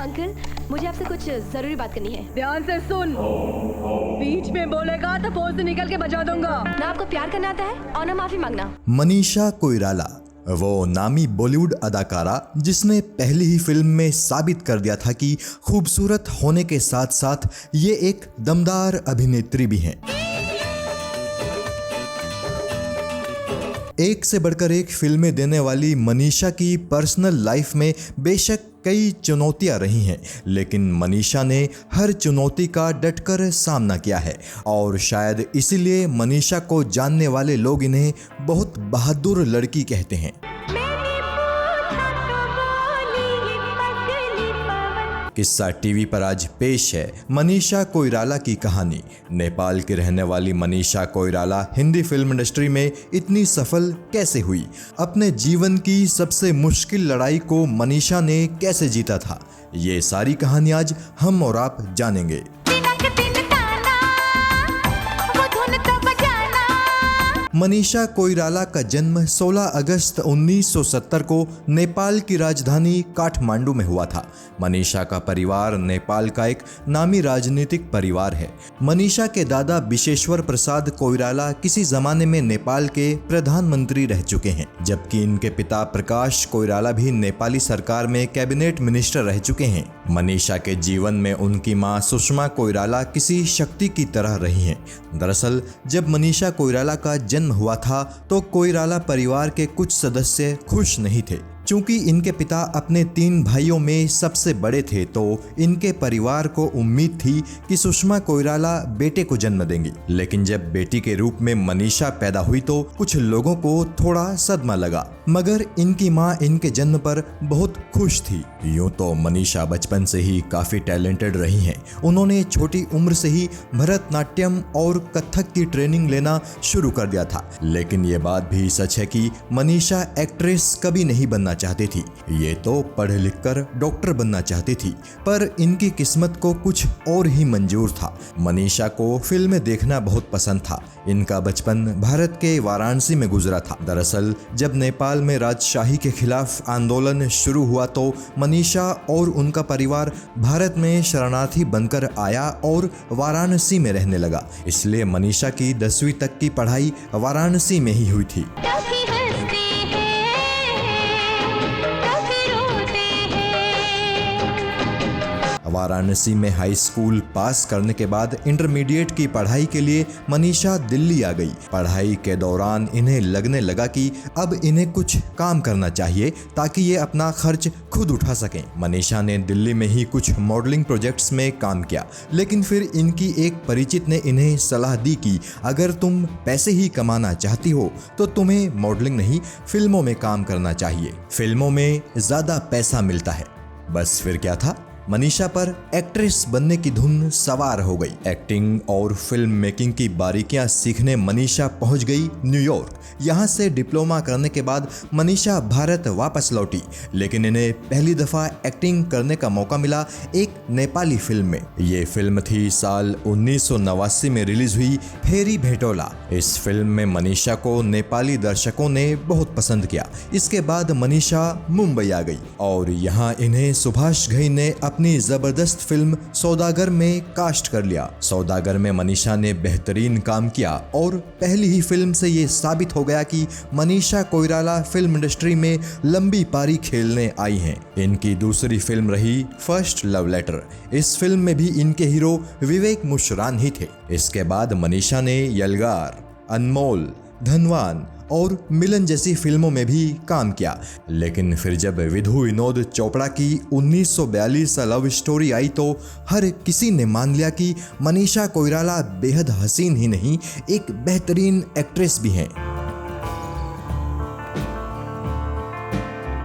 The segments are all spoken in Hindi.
अंकल, मुझे आपसे कुछ जरूरी बात करनी है। ध्यान से सुन, बीच में बोलेगा तो फोन से निकल के बजा दूंगा। ना आपको प्यार करना आता है और ना माफी मांगना। मनीषा कोइराला, वो नामी बॉलीवुड अदाकारा जिसने पहली ही फिल्म में साबित कर दिया था कि खूबसूरत होने के साथ साथ ये एक दमदार अभिनेत्री भी हैं। एक से बढ़कर एक फिल्में देने वाली मनीषा की पर्सनल लाइफ में बेशक कई चुनौतियां रही हैं, लेकिन मनीषा ने हर चुनौती का डटकर सामना किया है और शायद इसीलिए मनीषा को जानने वाले लोग इन्हें बहुत बहादुर लड़की कहते हैं। किस्सा टीवी पर आज पेश है मनीषा कोइराला की कहानी। नेपाल की रहने वाली मनीषा कोइराला हिंदी फिल्म इंडस्ट्री में इतनी सफल कैसे हुई? अपने जीवन की सबसे मुश्किल लड़ाई को मनीषा ने कैसे जीता था? ये सारी कहानी आज हम और आप जानेंगे। मनीषा कोइराला का जन्म 16 अगस्त 1970 को नेपाल की राजधानी काठमांडू में हुआ था। मनीषा का परिवार नेपाल का एक नामी राजनीतिक परिवार है। मनीषा के दादा विशेश्वर प्रसाद कोइराला किसी जमाने में नेपाल के प्रधानमंत्री रह चुके हैं, जबकि इनके पिता प्रकाश कोइराला भी नेपाली सरकार में कैबिनेट मिनिस्टर रह चुके हैं। मनीषा के जीवन में उनकी मां सुषमा कोइराला किसी शक्ति की तरह रही हैं। दरअसल जब मनीषा कोइराला का जन्म हुआ था तो कोइराला परिवार के कुछ सदस्य खुश नहीं थे। चूंकि इनके पिता अपने 3 भाइयों में सबसे बड़े थे तो इनके परिवार को उम्मीद थी कि सुषमा कोइराला बेटे को जन्म देंगी, लेकिन जब बेटी के रूप में मनीषा पैदा हुई तो कुछ लोगों को थोड़ा सदमा लगा, मगर इनकी मां इनके जन्म पर बहुत खुश थी। यूं तो मनीषा बचपन से ही काफी टैलेंटेड रही हैं। उन्होंने छोटी उम्र से ही भरतनाट्यम और कथक की ट्रेनिंग लेना शुरू कर दिया था, लेकिन ये बात भी सच है कि मनीषा एक्ट्रेस कभी नहीं बनना चाहती थी। ये तो पढ़ लिख कर डॉक्टर बनना चाहती थी, पर इनकी किस्मत को कुछ और ही मंजूर था। मनीषा को फिल्में देखना बहुत पसंद था। इनका बचपन भारत के वाराणसी में गुजरा था। दरअसल जब नेपाल में राजशाही के खिलाफ आंदोलन शुरू हुआ तो मनीषा और उनका परिवार भारत में शरणार्थी बनकर आया और वाराणसी में रहने लगा। इसलिए मनीषा की 10वीं तक की पढ़ाई वाराणसी में ही हुई थी। वाराणसी में हाई स्कूल पास करने के बाद इंटरमीडिएट की पढ़ाई के लिए मनीषा दिल्ली आ गई। पढ़ाई के दौरान इन्हें लगने लगा कि अब इन्हें कुछ काम करना चाहिए ताकि ये अपना खर्च खुद उठा सकें। मनीषा ने दिल्ली में ही कुछ मॉडलिंग प्रोजेक्ट्स में काम किया, लेकिन फिर इनकी एक परिचित ने इन्हें सलाह दी कि अगर तुम पैसे ही कमाना चाहती हो तो तुम्हें मॉडलिंग नहीं, फिल्मों में काम करना चाहिए। फिल्मों में ज्यादा पैसा मिलता है। बस फिर क्या था, मनीषा पर एक्ट्रेस बनने की धुन सवार हो गई। एक्टिंग और फिल्म मेकिंग की बारीकियां सीखने मनीषा पहुंच गई न्यूयॉर्क। यहां से डिप्लोमा करने के बाद मनीषा भारत वापस लौटी, लेकिन इन्हें पहली दफा एक्टिंग करने का मौका मिला एक नेपाली फिल्म में। ये फिल्म थी साल 1989 में रिलीज हुई फेरी भेटोला। इस फिल्म में मनीषा को नेपाली दर्शकों ने बहुत पसंद किया। इसके बाद मनीषा मुंबई आ गई और यहाँ इन्हें सुभाष घई ने अपनी जबरदस्त फिल्म सौदागर में कास्ट कर लिया। सौदागर में मनीषा ने बेहतरीन काम किया और पहली ही फिल्म से ये साबित हो गया कि मनीषा कोइराला फिल्म इंडस्ट्री में लंबी पारी खेलने आई हैं। इनकी दूसरी फिल्म रही फर्स्ट लव लेटर। इस फिल्म में भी इनके हीरो विवेक मुश्रान ही थे। इसके बाद मनीषा ने यलगार, अनमोल, धनवान और मिलन जैसी फिल्मों में भी काम किया, लेकिन फिर जब विधु विनोद चोपड़ा की 1942 लव स्टोरी आई तो हर किसी ने मान लिया कि मनीषा कोइराला बेहद हसीन ही नहीं, एक बेहतरीन एक्ट्रेस भी हैं।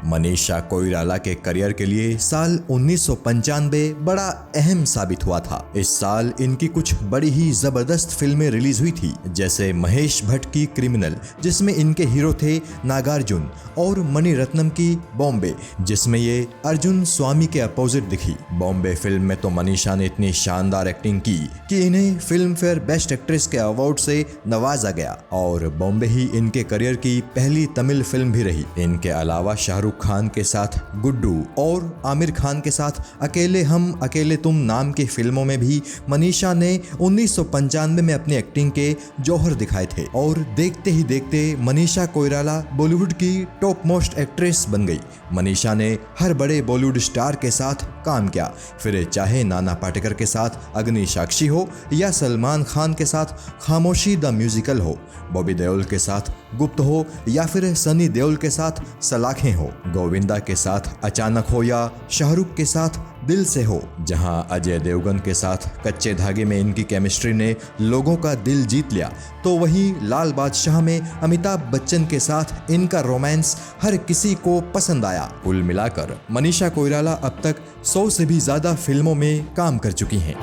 मनीषा कोइराला के करियर के लिए साल 1995 बड़ा अहम साबित हुआ था। इस साल इनकी कुछ बड़ी ही जबरदस्त फिल्में रिलीज हुई थी, जैसे महेश भट्ट की क्रिमिनल जिसमें इनके हीरो थे नागार्जुन, और मणिरत्नम की बॉम्बे जिसमें ये अर्जुन स्वामी के अपोजिट दिखी। बॉम्बे फिल्म में तो मनीषा ने इतनी शानदार एक्टिंग की कि इन्हें फिल्म फेयर बेस्ट एक्ट्रेस के अवार्ड से नवाजा गया और बॉम्बे ही इनके करियर की पहली तमिल फिल्म भी रही। इनके अलावा शाहरुख शाहरुख खान के साथ गुड्डू और आमिर खान के साथ अकेले हम अकेले तुम नाम की फिल्मों में भी मनीषा ने 1995 में अपनी एक्टिंग के जौहर दिखाए थे और देखते ही देखते मनीषा कोइराला बॉलीवुड की टॉप मोस्ट एक्ट्रेस बन गई। मनीषा ने हर बड़े बॉलीवुड स्टार के साथ काम किया, फिर चाहे नाना पाटेकर के साथ अग्नि साक्षी हो या सलमान खान के साथ खामोशी द म्यूजिकल हो, बॉबी देओल के साथ गुप्त हो या फिर सनी देओल के साथ सलाखें हो, गोविंदा के साथ अचानक हो या शाहरुख के साथ दिल से हो। जहां अजय देवगन के साथ कच्चे धागे में इनकी केमिस्ट्री ने लोगों का दिल जीत लिया, तो वहीं लाल बादशाह में अमिताभ बच्चन के साथ इनका रोमांस हर किसी को पसंद आया। कुल मिलाकर मनीषा कोइराला अब तक 100 से भी ज्यादा फिल्मों में काम कर चुकी हैं।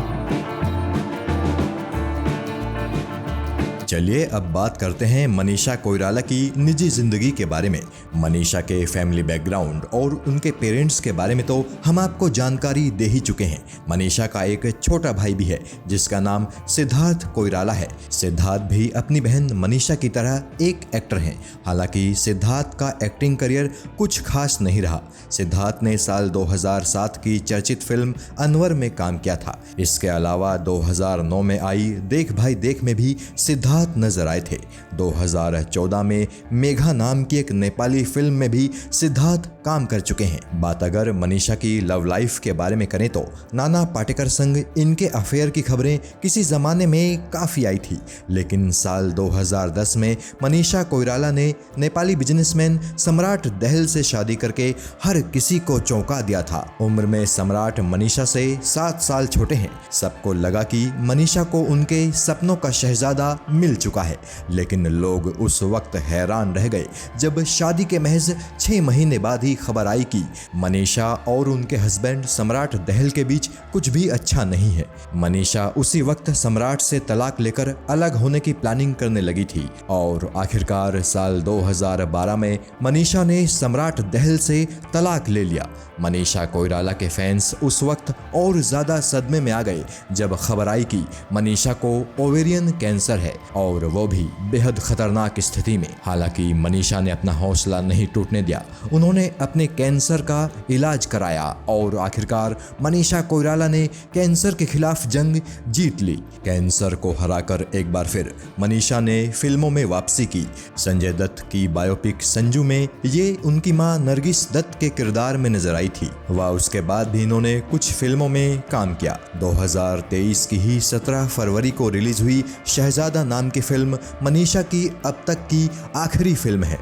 चलिए अब बात करते हैं मनीषा कोइराला की निजी जिंदगी के बारे में। मनीषा के फैमिली बैकग्राउंड और उनके पेरेंट्स के बारे में तो हम आपको जानकारी दे ही चुके हैं। मनीषा का एक छोटा भाई भी है जिसका नाम सिद्धार्थ कोइराला है। सिद्धार्थ भी अपनी बहन मनीषा की तरह एक एक्टर हैं। हालांकि सिद्धार्थ का एक्टिंग करियर कुछ खास नहीं रहा। सिद्धार्थ ने साल 2007 की चर्चित फिल्म अनवर में काम किया था। इसके अलावा 2009 में आई देख भाई देख में भी सिद्धार्थ नजर आए थे। 2014 में मेघा नाम की एक नेपाली फिल्म में भी सिद्धार्थ काम कर चुके हैं। बात अगर मनीषा की लव लाइफ के बारे में करें तो नाना पाटेकर संग इनके अफेयर की खबरें किसी जमाने में काफी आई थी, लेकिन साल 2010 में मनीषा कोइराला ने नेपाली बिजनेसमैन सम्राट दहल से शादी करके हर किसी को चौंका दिया था। उम्र में सम्राट मनीषा से 7 साल छोटे हैं। सबको लगा कि मनीषा को उनके सपनों का शहजादा मिल चुका है, लेकिन लोग उस वक्त हैरान रह गए जब शादी के महज 6 महीने बाद ही खबर आई कि मनीषा और उनके हस्बैंड सम्राट दहल के बीच कुछ भी अच्छा नहीं है। मनीषा उसी वक्त सम्राट से तलाक लेकर अलग होने की प्लानिंग करने लगी थी और आखिरकार साल 2012 में मनीषा ने सम्राट दहल से तलाक ले लिया। मनीषा कोइराला के फैंस उस वक्त और ज्यादा सदमे में आ गए जब खबर आई कि मनीषा को ओवेरियन कैंसर है और वो भी बेहद खतरनाक स्थिति में। हालांकि मनीषा ने अपना हौसला नहीं टूटने दिया। उन्होंने अपने कैंसर का इलाज कराया और आखिरकार मनीषा कोइराला ने कैंसर के खिलाफ जंग जीत ली। कैंसर को हराकर एक बार फिर मनीषा ने फिल्मों में वापसी की। संजय दत्त की बायोपिक संजू में ये उनकी मां नरगिस दत्त के किरदार में नजर आई थी। वह उसके बाद भी इन्होंने कुछ फिल्मों में काम किया। 2023 की ही 17 फरवरी को रिलीज हुई शहजादा नाम की फिल्म मनीषा की अब तक की आखिरी फिल्म है।